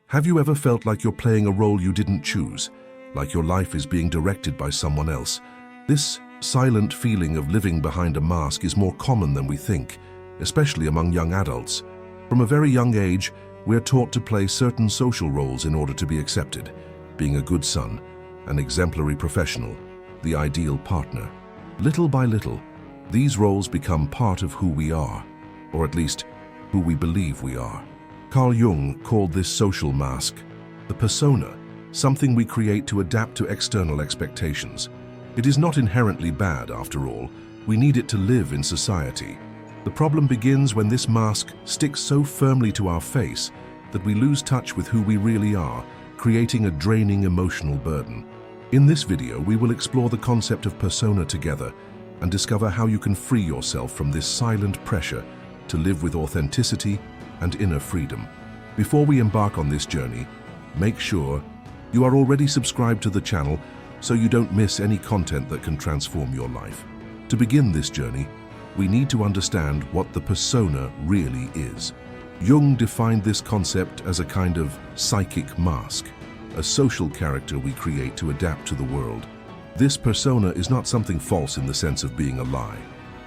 Have you ever felt like you're playing a role you didn't choose, like your life is being directed by someone else? This silent feeling of living behind a mask is more common than we think, especially among young adults. From a very young age, we're taught to play certain social roles in order to be accepted, being a good son, an exemplary professional, the ideal partner. Little by little, these roles become part of who we are, or at least who we believe we are. Carl Jung called this social mask the persona, something we create to adapt to external expectations. It is not inherently bad, after all. We need it to live in society. The problem begins when this mask sticks so firmly to our face that we lose touch with who we really are, creating a draining emotional burden. In this video, we will explore the concept of persona together and discover how you can free yourself from this silent pressure to live with authenticity and inner freedom. Before we embark on this journey, make sure you are already subscribed to the channel so you don't miss any content that can transform your life. To begin this journey, we need to understand what the persona really is. Jung defined this concept as a kind of psychic mask, a social character we create to adapt to the world. This persona is not something false in the sense of being a lie.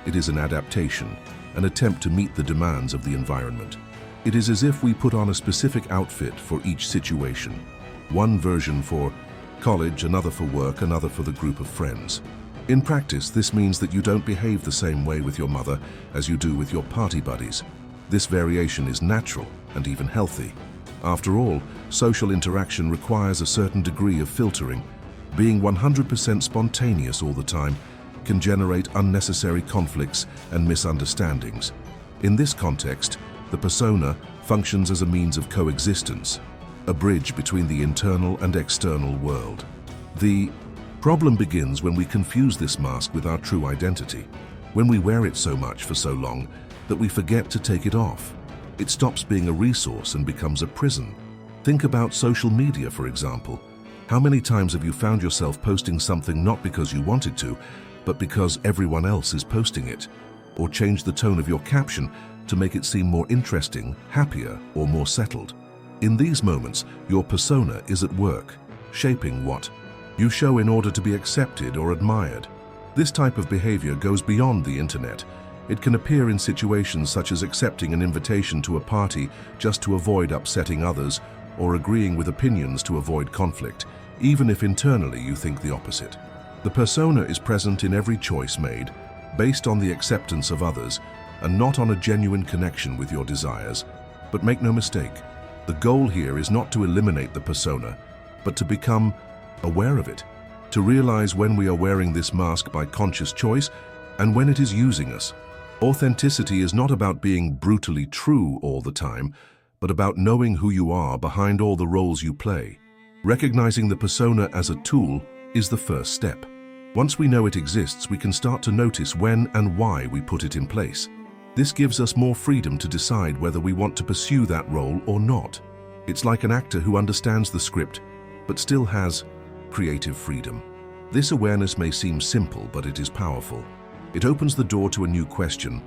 It is an adaptation, an attempt to meet the demands of the environment. It is as if we put on a specific outfit for each situation. One version for college, another for work, another for the group of friends. In practice, this means that you don't behave the same way with your mother as you do with your party buddies. This variation is natural and even healthy. After all, social interaction requires a certain degree of filtering. Being 100% spontaneous all the time can generate unnecessary conflicts and misunderstandings. In this context, the persona functions as a means of coexistence, a bridge between the internal and external world. The problem begins when we confuse this mask with our true identity, when we wear it so much for so long that we forget to take it off. It stops being a resource and becomes a prison. Think about social media, for example. How many times have you found yourself posting something not because you wanted to, but because everyone else is posting it? Or change the tone of your caption to make it seem more interesting, happier, or more settled. In these moments, your persona is at work, shaping what you show in order to be accepted or admired. This type of behavior goes beyond the internet. It can appear in situations such as accepting an invitation to a party just to avoid upsetting others, or agreeing with opinions to avoid conflict, even if internally you think the opposite. The persona is present in every choice made, based on the acceptance of others, and not on a genuine connection with your desires. But make no mistake, the goal here is not to eliminate the persona, but to become aware of it, to realize when we are wearing this mask by conscious choice and when it is using us. Authenticity is not about being brutally true all the time, but about knowing who you are behind all the roles you play. Recognizing the persona as a tool is the first step. Once we know it exists, we can start to notice when and why we put it in place. This gives us more freedom to decide whether we want to pursue that role or not. It's like an actor who understands the script, but still has creative freedom. This awareness may seem simple, but it is powerful. It opens the door to a new question.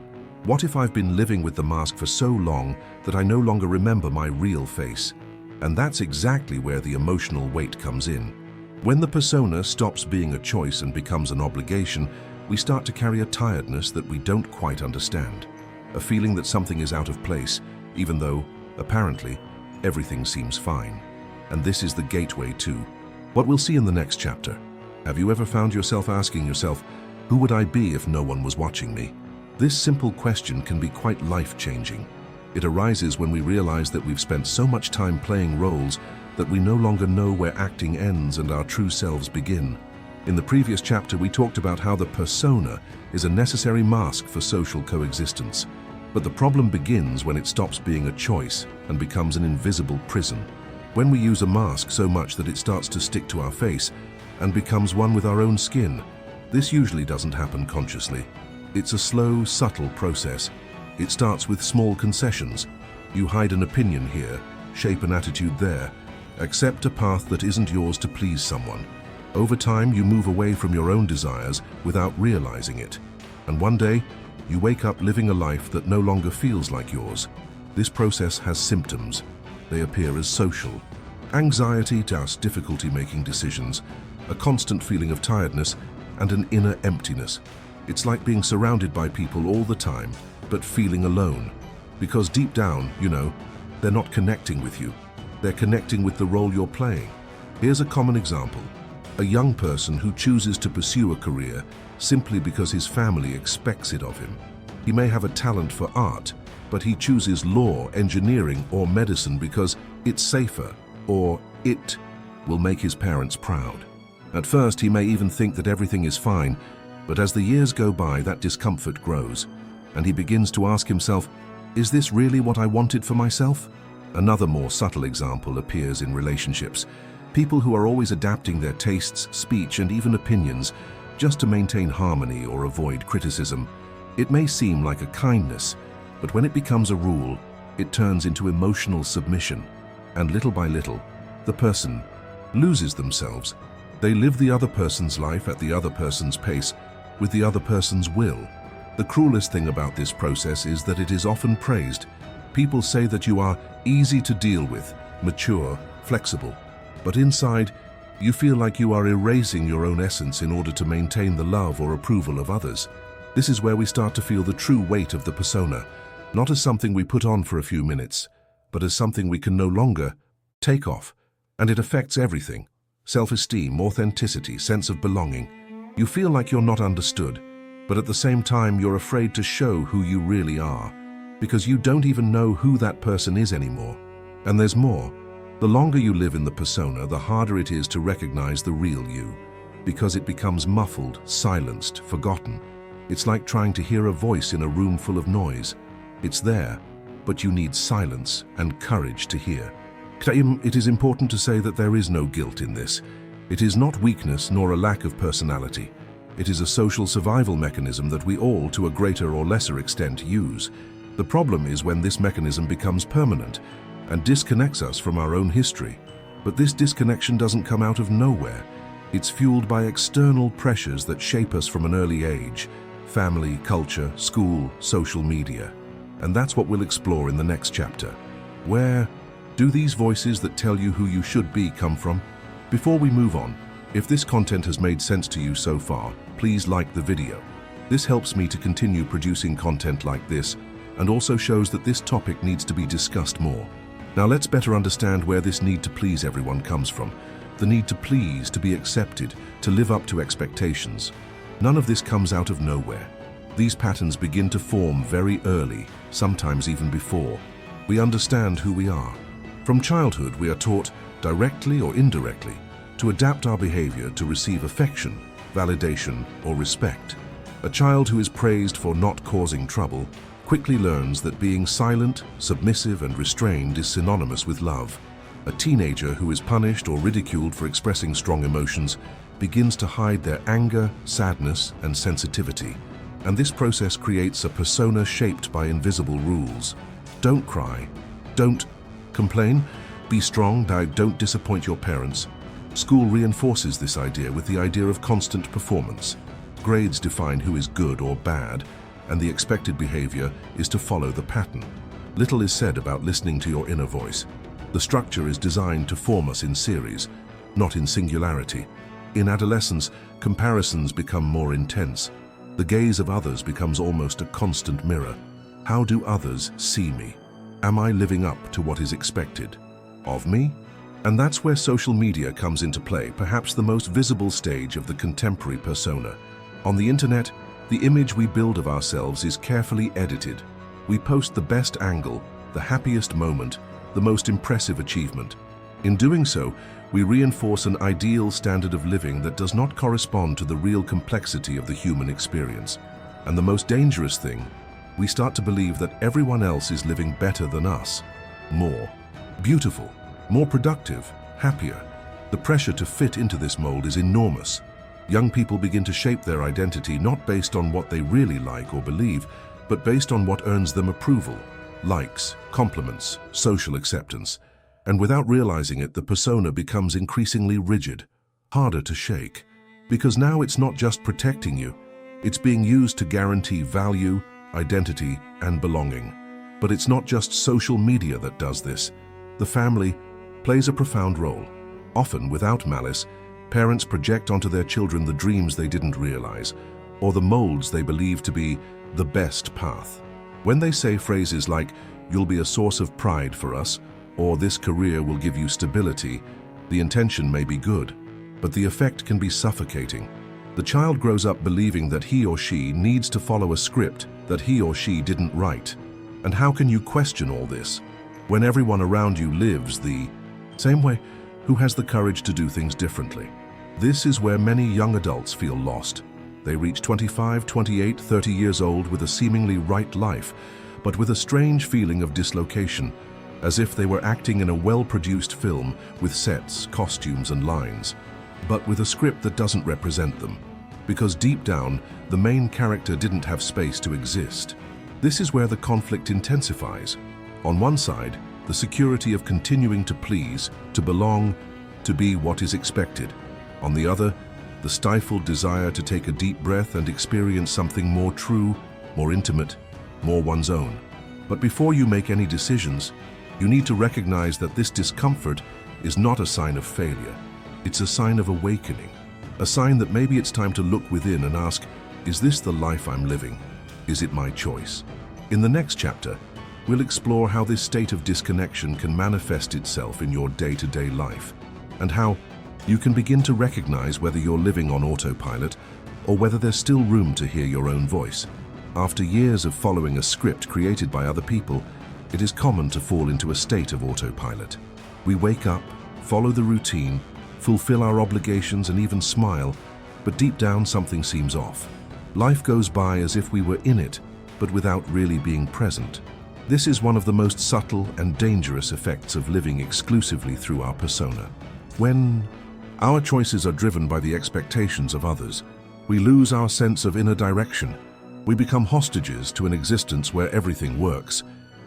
What if I've been living with the mask for so long that I no longer remember my real face? And that's exactly where the emotional weight comes in. When the persona stops being a choice and becomes an obligation, we start to carry a tiredness that we don't quite understand. A feeling that something is out of place, even though, apparently, everything seems fine. And this is the gateway to what we'll see in the next chapter. Have you ever found yourself asking yourself, who would I be if no one was watching me? This simple question can be quite life-changing. It arises when we realize that we've spent so much time playing roles that we no longer know where acting ends and our true selves begin. In the previous chapter, we talked about how the persona is a necessary mask for social coexistence. But the problem begins when it stops being a choice and becomes an invisible prison. When we use a mask so much that it starts to stick to our face and becomes one with our own skin, this usually doesn't happen consciously. It's a slow, subtle process. It starts with small concessions. You hide an opinion here, shape an attitude there, accept a path that isn't yours to please someone. Over time, you move away from your own desires without realizing it. And one day, you wake up living a life that no longer feels like yours. This process has symptoms. they appear as social. Anxiety, just difficulty making decisions, a constant feeling of tiredness, and an inner emptiness. It's like being surrounded by people all the time, but feeling alone. Because deep down, they're not connecting with you. They're connecting with the role you're playing. Here's a common example. A young person who chooses to pursue a career simply because his family expects it of him. He may have a talent for art, but he chooses law, engineering, or medicine because it's safer, or it will make his parents proud. At first, he may even think that everything is fine, but as the years go by, that discomfort grows, and he begins to ask himself, is this really what I wanted for myself? Another more subtle example appears in relationships. People who are always adapting their tastes, speech, and even opinions just to maintain harmony or avoid criticism. It may seem like a kindness, but when it becomes a rule, it turns into emotional submission. And little by little, the person loses themselves. They live the other person's life at the other person's pace, with the other person's will. The cruelest thing about this process is that it is often praised. People say that you are easy to deal with, mature, flexible. But inside, you feel like you are erasing your own essence in order to maintain the love or approval of others. This is where we start to feel the true weight of the persona, not as something we put on for a few minutes, but as something we can no longer take off. And it affects everything. Self-esteem, authenticity, sense of belonging. You feel like you're not understood, but at the same time you're afraid to show who you really are, because you don't even know who that person is anymore. And there's more. The longer you live in the persona, the harder it is to recognize the real you, because it becomes muffled, silenced, forgotten. It's like trying to hear a voice in a room full of noise. It's there, but you need silence and courage to hear. It is important to say that there is no guilt in this. It is not weakness nor a lack of personality. It is a social survival mechanism that we all, to a greater or lesser extent, use. The problem is when this mechanism becomes permanent and disconnects us from our own history. But this disconnection doesn't come out of nowhere. It's fueled by external pressures that shape us from an early age: family, culture, school, social media. And that's what we'll explore in the next chapter. Where do these voices that tell you who you should be come from? Before we move on, if this content has made sense to you so far, please like the video. This helps me to continue producing content like this, and also shows that this topic needs to be discussed more. Now let's better understand where this need to please everyone comes from. The need to please, to be accepted, to live up to expectations. None of this comes out of nowhere. These patterns begin to form very early, sometimes even before we understand who we are. From childhood, we are taught, directly or indirectly, to adapt our behavior to receive affection, validation, or respect. A child who is praised for not causing trouble quickly learns that being silent, submissive, and restrained is synonymous with love. A teenager who is punished or ridiculed for expressing strong emotions begins to hide their anger, sadness, and sensitivity. And this process creates a persona shaped by invisible rules. Don't cry. Don't complain. Be strong. Don't disappoint your parents. School reinforces this idea with the idea of constant performance. Grades define who is good or bad, and the expected behavior is to follow the pattern. Little is said about listening to your inner voice. The structure is designed to form us in series, not in singularity. In adolescence, comparisons become more intense. The gaze of others becomes almost a constant mirror. How do others see me? Am I living up to what is expected of me? And that's where social media comes into play, perhaps the most visible stage of the contemporary persona. On the internet, the image we build of ourselves is carefully edited. We post the best angle, the happiest moment, the most impressive achievement. In doing so, we reinforce an ideal standard of living that does not correspond to the real complexity of the human experience. And the most dangerous thing, we start to believe that everyone else is living better than us. More beautiful, more productive, happier. The pressure to fit into this mold is enormous. Young people begin to shape their identity not based on what they really like or believe, but based on what earns them approval, likes, compliments, social acceptance. And without realizing it, the persona becomes increasingly rigid, harder to shake. Because now it's not just protecting you, it's being used to guarantee value, identity, and belonging. But it's not just social media that does this. The family plays a profound role. Often, without malice, parents project onto their children the dreams they didn't realize, or the molds they believe to be the best path. When they say phrases like, "You'll be a source of pride for us," or "This career will give you stability," the intention may be good, but the effect can be suffocating. The child grows up believing that he or she needs to follow a script that he or she didn't write. And how can you question all this when everyone around you lives the same way? Who has the courage to do things differently? This is where many young adults feel lost. They reach 25, 28, 30 years old with a seemingly right life, but with a strange feeling of dislocation, as if they were acting in a well-produced film with sets, costumes, and lines, but with a script that doesn't represent them, because deep down, the main character didn't have space to exist. This is where the conflict intensifies. On one side, the security of continuing to please, to belong, to be what is expected. On the other, the stifled desire to take a deep breath and experience something more true, more intimate, more one's own. But before you make any decisions, you need to recognize that this discomfort is not a sign of failure. It's a sign of awakening, a sign that maybe it's time to look within and ask, is this the life I'm living? Is it my choice? In the next chapter, we'll explore how this state of disconnection can manifest itself in your day-to-day life, and how you can begin to recognize whether you're living on autopilot or whether there's still room to hear your own voice. After years of following a script created by other people, it is common to fall into a state of autopilot. We wake up, follow the routine, fulfill our obligations, and even smile, but deep down something seems off. Life goes by as if we were in it, but without really being present. This is one of the most subtle and dangerous effects of living exclusively through our persona. When our choices are driven by the expectations of others, we lose our sense of inner direction. We become hostages to an existence where everything works,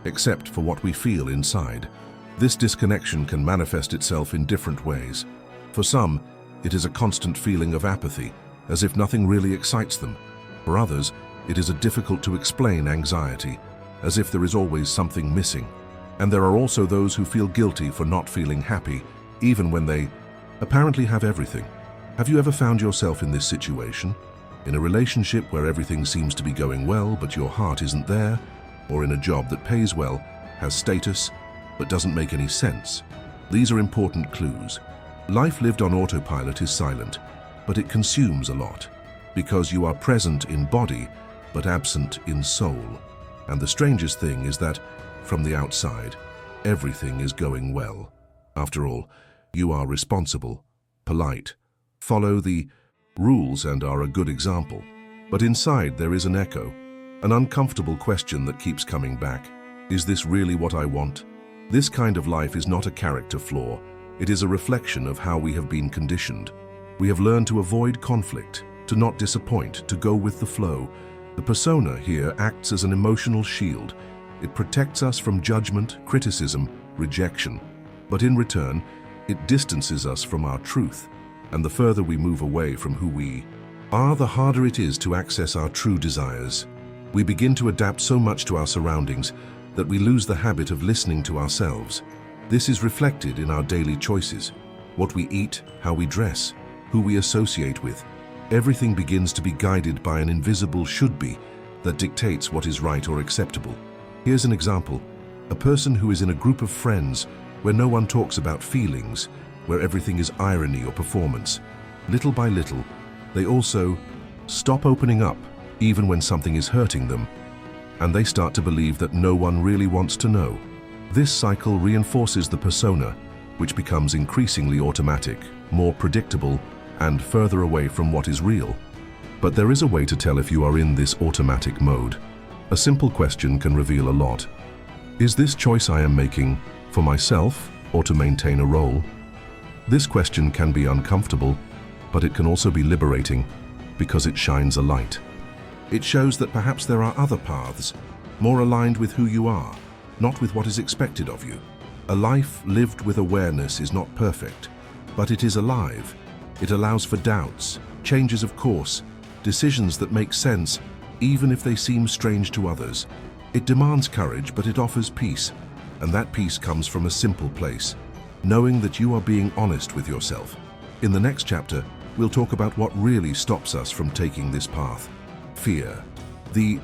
except for what we feel inside. This disconnection can manifest itself in different ways. For some, it is a constant feeling of apathy, as if nothing really excites them. For others, it is a difficult to explain anxiety, as if there is always something missing. And there are also those who feel guilty for not feeling happy, even when they apparently have everything. Have you ever found yourself in this situation? In a relationship where everything seems to be going well, but your heart isn't there? Or in a job that pays well, has status, but doesn't make any sense? These are important clues. Life lived on autopilot is silent, but it consumes a lot, because you are present in body, but absent in soul. And the strangest thing is that, from the outside, everything is going well. After all, you are responsible, polite, follow the rules, and are a good example. But inside there is an echo, an uncomfortable question that keeps coming back. Is this really what I want? This kind of life is not a character flaw. It is a reflection of how we have been conditioned. We have learned to avoid conflict, to not disappoint, to go with the flow. The persona here acts as an emotional shield. It protects us from judgment, criticism, rejection. But in return, it distances us from our truth. And the further we move away from who we are, the harder it is to access our true desires. We begin to adapt so much to our surroundings that we lose the habit of listening to ourselves. This is reflected in our daily choices, what we eat, how we dress, who we associate with. Everything begins to be guided by an invisible should-be that dictates what is right or acceptable. Here's an example. A person who is in a group of friends where no one talks about feelings, where everything is irony or performance. Little by little, they also stop opening up, even when something is hurting them, and they start to believe that no one really wants to know. This cycle reinforces the persona, which becomes increasingly automatic, more predictable, and further away from what is real. But there is a way to tell if you are in this automatic mode. A simple question can reveal a lot. Is this choice I am making for myself or to maintain a role? This question can be uncomfortable, but it can also be liberating because it shines a light. It shows that perhaps there are other paths, more aligned with who you are, not with what is expected of you. A life lived with awareness is not perfect, but it is alive. It allows for doubts, changes of course, decisions that make sense, even if they seem strange to others. It demands courage, but it offers peace. And that peace comes from a simple place, knowing that you are being honest with yourself. In the next chapter, we'll talk about what really stops us from taking this path. Fear. The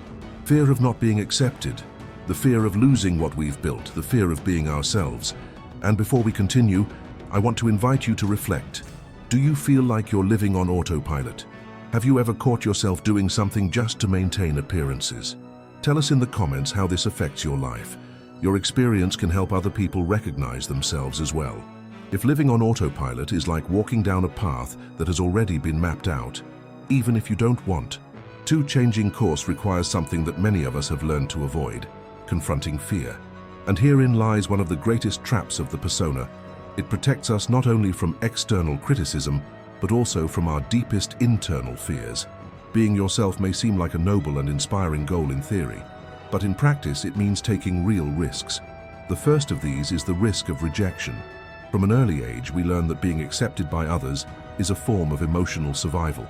fear of not being accepted, the fear of losing what we've built, the fear of being ourselves. And before we continue, I want to invite you to reflect. Do you feel like you're living on autopilot? Have you ever caught yourself doing something just to maintain appearances? Tell us in the comments how this affects your life. Your experience can help other people recognize themselves as well. If living on autopilot is like walking down a path that has already been mapped out, even if you don't want to, changing course requires something that many of us have learned to avoid: confronting fear. And herein lies one of the greatest traps of the persona. It protects us not only from external criticism, but also from our deepest internal fears. Being yourself may seem like a noble and inspiring goal in theory, but in practice it means taking real risks. The first of these is the risk of rejection. From an early age, we learn that being accepted by others is a form of emotional survival.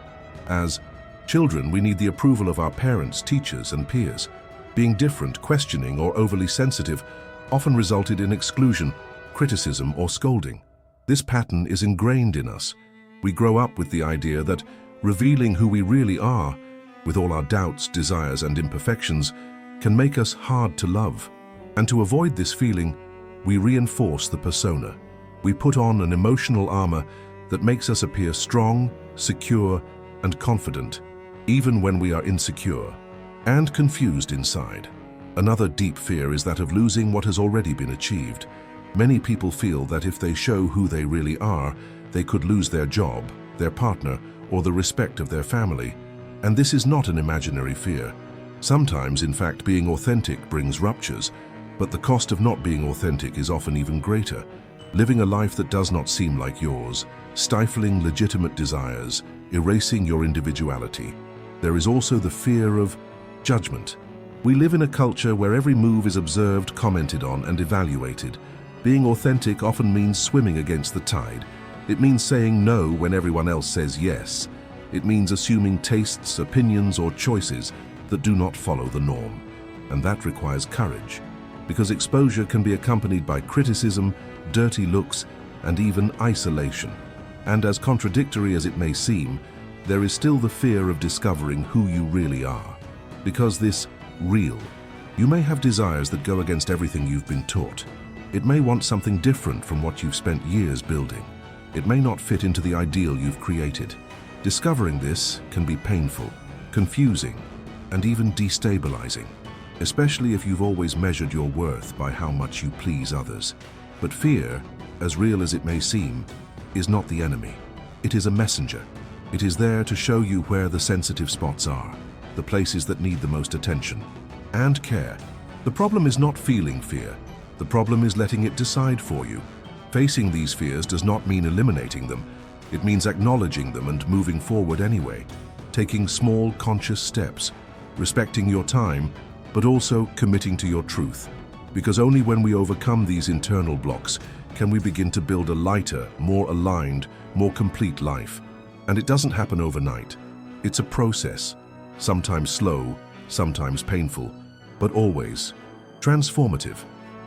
As children, we need the approval of our parents, teachers, and peers. Being different, questioning, or overly sensitive often resulted in exclusion, criticism, or scolding. This pattern is ingrained in us. We grow up with the idea that revealing who we really are, with all our doubts, desires, and imperfections, can make us hard to love. And to avoid this feeling, we reinforce the persona. We put on an emotional armor that makes us appear strong, secure, and confident, even when we are insecure and confused inside. Another deep fear is that of losing what has already been achieved. Many people feel that if they show who they really are, they could lose their job, their partner, or the respect of their family. And this is not an imaginary fear. Sometimes, in fact, being authentic brings ruptures, but the cost of not being authentic is often even greater. Living a life that does not seem like yours, stifling legitimate desires, erasing your individuality. There is also the fear of judgment. We live in a culture where every move is observed, commented on, and evaluated. Being authentic often means swimming against the tide. It means saying no when everyone else says yes. It means assuming tastes, opinions, or choices that do not follow the norm. And that requires courage, because exposure can be accompanied by criticism, dirty looks, and even isolation. And as contradictory as it may seem, there is still the fear of discovering who you really are. Because this real, you may have desires that go against everything you've been taught. It may want something different from what you've spent years building. It may not fit into the ideal you've created. Discovering this can be painful, confusing, and even destabilizing, especially if you've always measured your worth by how much you please others. But fear, as real as it may seem, is not the enemy. It is a messenger. It is there to show you where the sensitive spots are, the places that need the most attention and care. The problem is not feeling fear. The problem is letting it decide for you. Facing these fears does not mean eliminating them. It means acknowledging them and moving forward anyway, taking small, conscious steps, respecting your time, but also committing to your truth. Because only when we overcome these internal blocks can we begin to build a lighter, more aligned, more complete life. And it doesn't happen overnight. It's a process, sometimes slow, sometimes painful, but always transformative.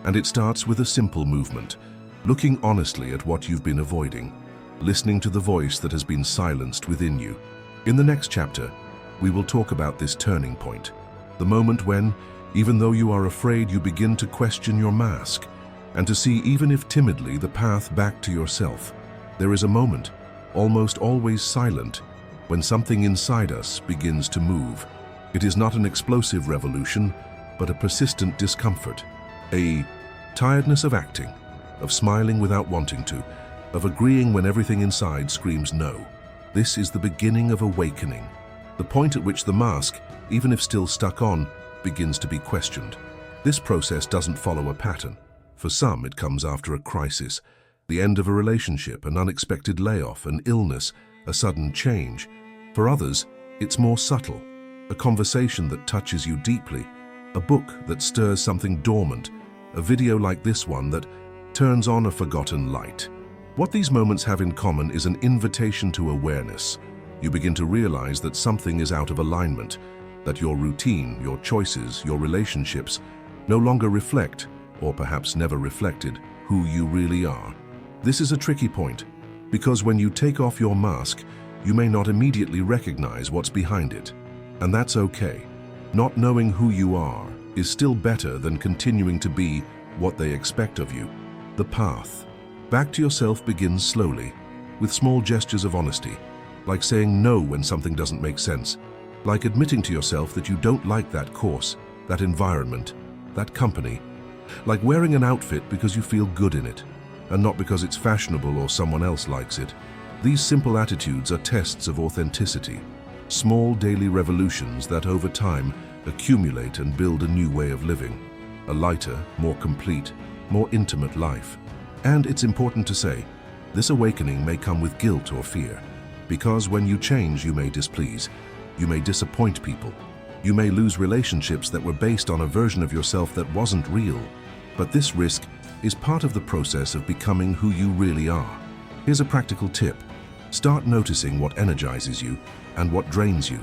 And it starts with a simple movement, looking honestly at what you've been avoiding, listening to the voice that has been silenced within you. In the next chapter, we will talk about this turning point, the moment when, even though you are afraid, you begin to question your mask and to see, even if timidly, the path back to yourself. There is a moment, almost always silent, when something inside us begins to move. It is not an explosive revolution, but a persistent discomfort, a tiredness of acting, of smiling without wanting to, of agreeing when everything inside screams no. This is the beginning of awakening, the point at which the mask, even if still stuck on, begins to be questioned. This process doesn't follow a pattern. For some, it comes after a crisis, the end of a relationship, an unexpected layoff, an illness, a sudden change. For others, it's more subtle, a conversation that touches you deeply, a book that stirs something dormant, a video like this one that turns on a forgotten light. What these moments have in common is an invitation to awareness. You begin to realize that something is out of alignment, that your routine, your choices, your relationships no longer reflect or perhaps never reflected, who you really are. This is a tricky point, because when you take off your mask, you may not immediately recognize what's behind it. And that's okay. Not knowing who you are is still better than continuing to be what they expect of you. The path back to yourself begins slowly, with small gestures of honesty, like saying no when something doesn't make sense, like admitting to yourself that you don't like that course, that environment, that company, like wearing an outfit because you feel good in it, and not because it's fashionable or someone else likes it. These simple attitudes are tests of authenticity, small daily revolutions that over time accumulate and build a new way of living, a lighter, more complete, more intimate life. And it's important to say, this awakening may come with guilt or fear, because when you change, you may displease, you may disappoint people, you may lose relationships that were based on a version of yourself that wasn't real. But this risk is part of the process of becoming who you really are. Here's a practical tip. Start noticing what energizes you and what drains you.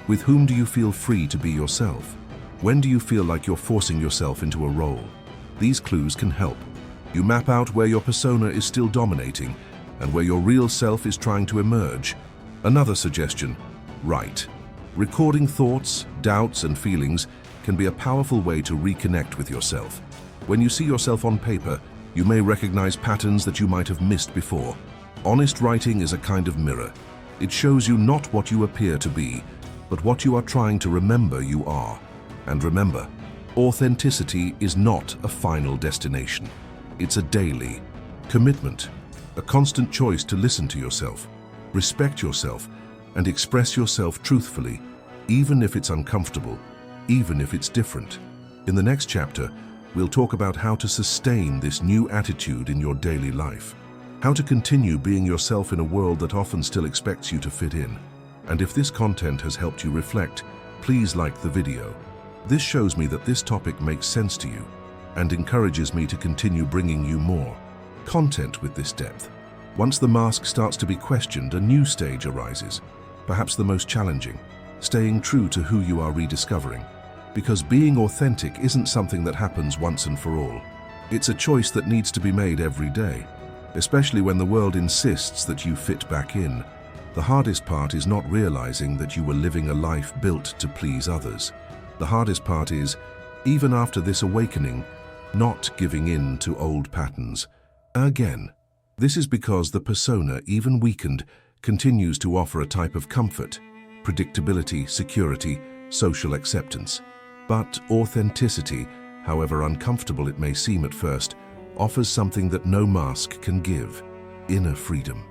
With whom do you feel free to be yourself? When do you feel like you're forcing yourself into a role? These clues can help. You map out where your persona is still dominating and where your real self is trying to emerge. Another suggestion: write. Recording thoughts, doubts, and feelings can be a powerful way to reconnect with yourself. When you see yourself on paper, you may recognize patterns that you might have missed before. Honest writing is a kind of mirror. It shows you not what you appear to be, but what you are trying to remember you are. And remember, authenticity is not a final destination. It's a daily commitment, a constant choice to listen to yourself, respect yourself, and express yourself truthfully, even if it's uncomfortable, even if it's different. In the next chapter, we'll talk about how to sustain this new attitude in your daily life, how to continue being yourself in a world that often still expects you to fit in. And if this content has helped you reflect, please like the video. This shows me that this topic makes sense to you and encourages me to continue bringing you more content with this depth. Once the mask starts to be questioned, a new stage arises, perhaps the most challenging, staying true to who you are rediscovering. Because being authentic isn't something that happens once and for all. It's a choice that needs to be made every day, especially when the world insists that you fit back in. The hardest part is not realizing that you were living a life built to please others. The hardest part is, even after this awakening, not giving in to old patterns. Again, this is because the persona, even weakened, continues to offer a type of comfort, predictability, security, social acceptance. But authenticity, however uncomfortable it may seem at first, offers something that no mask can give: inner freedom.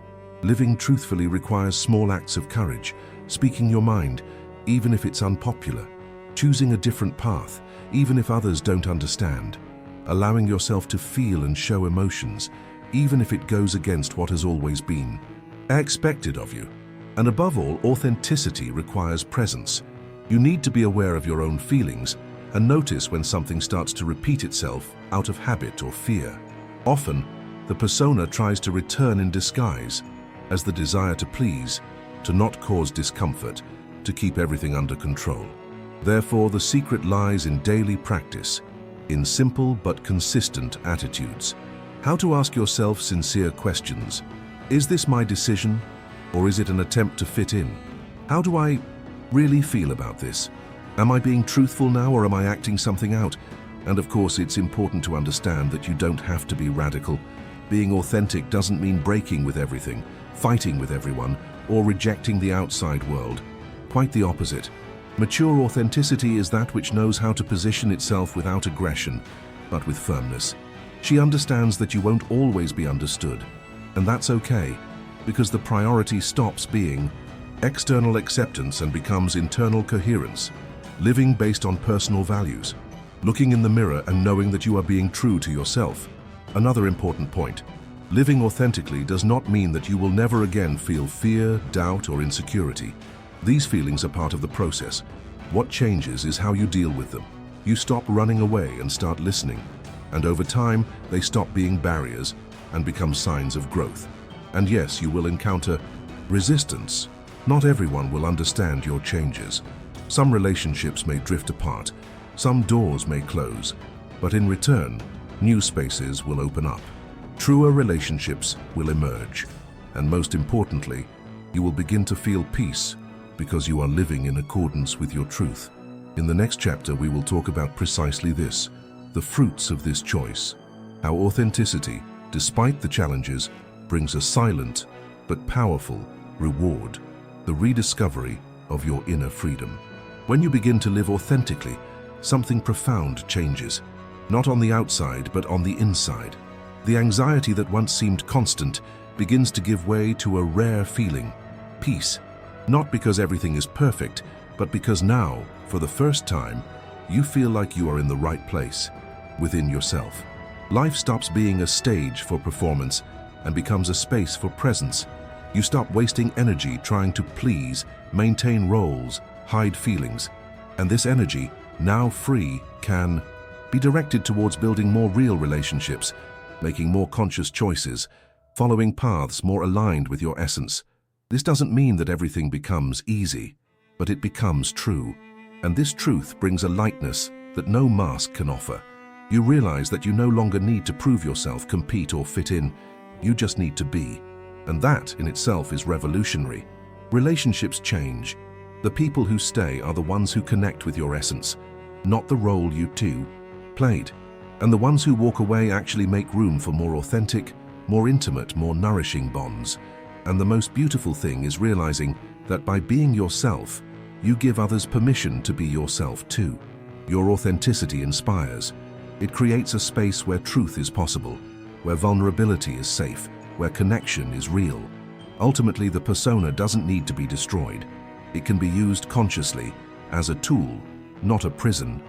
Living truthfully requires small acts of courage, speaking your mind, even if it's unpopular, choosing a different path, even if others don't understand, allowing yourself to feel and show emotions, even if it goes against what has always been expected of you. And above all, authenticity requires presence. You need to be aware of your own feelings and notice when something starts to repeat itself out of habit or fear. Often, the persona tries to return in disguise as the desire to please, to not cause discomfort, to keep everything under control. Therefore, the secret lies in daily practice, in simple but consistent attitudes. How to ask yourself sincere questions. Is this my decision, or is it an attempt to fit in? How do I really feel about this? Am I being truthful now, or am I acting something out? And of course, it's important to understand that you don't have to be radical. Being authentic doesn't mean breaking with everything, fighting with everyone, or rejecting the outside world. Quite the opposite. Mature authenticity is that which knows how to position itself without aggression, but with firmness. She understands that you won't always be understood, and that's okay, because the priority stops being external acceptance and becomes internal coherence, living based on personal values, looking in the mirror and knowing that you are being true to yourself. Another important point: living authentically does not mean that you will never again feel fear, doubt, or insecurity. These feelings are part of the process. What changes is how you deal with them. You stop running away and start listening, and over time, they stop being barriers and become signs of growth. And yes, you will encounter resistance. Not everyone will understand your changes. Some relationships may drift apart, some doors may close, but in return, new spaces will open up. Truer relationships will emerge. And most importantly, you will begin to feel peace because you are living in accordance with your truth. In the next chapter, we will talk about precisely this, the fruits of this choice, how authenticity, despite the challenges, brings a silent but powerful reward, the rediscovery of your inner freedom. When you begin to live authentically, something profound changes, not on the outside but on the inside. The anxiety that once seemed constant begins to give way to a rare feeling, peace, not because everything is perfect, but because now, for the first time, you feel like you are in the right place, within yourself. Life stops being a stage for performance and becomes a space for presence. You stop wasting energy trying to please, maintain roles, hide feelings, and this energy, now free, can be directed towards building more real relationships, making more conscious choices, following paths more aligned with your essence. This doesn't mean that everything becomes easy, but it becomes true. And this truth brings a lightness that no mask can offer. You realize that you no longer need to prove yourself, compete, or fit in. You just need to be. And that in itself is revolutionary. Relationships change. The people who stay are the ones who connect with your essence, not the role you two played. And the ones who walk away actually make room for more authentic, more intimate, more nourishing bonds. And the most beautiful thing is realizing that by being yourself, you give others permission to be yourself too. Your authenticity inspires. It creates a space where truth is possible, where vulnerability is safe, where connection is real. Ultimately, the persona doesn't need to be destroyed. It can be used consciously, as a tool, not a prison.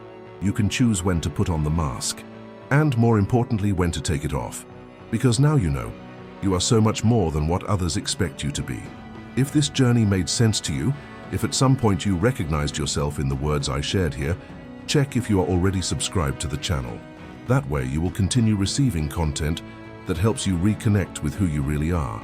You can choose when to put on the mask, and more importantly, when to take it off. Because now you know, you are so much more than what others expect you to be. If this journey made sense to you, if at some point you recognized yourself in the words I shared here, check if you are already subscribed to the channel. That way you will continue receiving content that helps you reconnect with who you really are.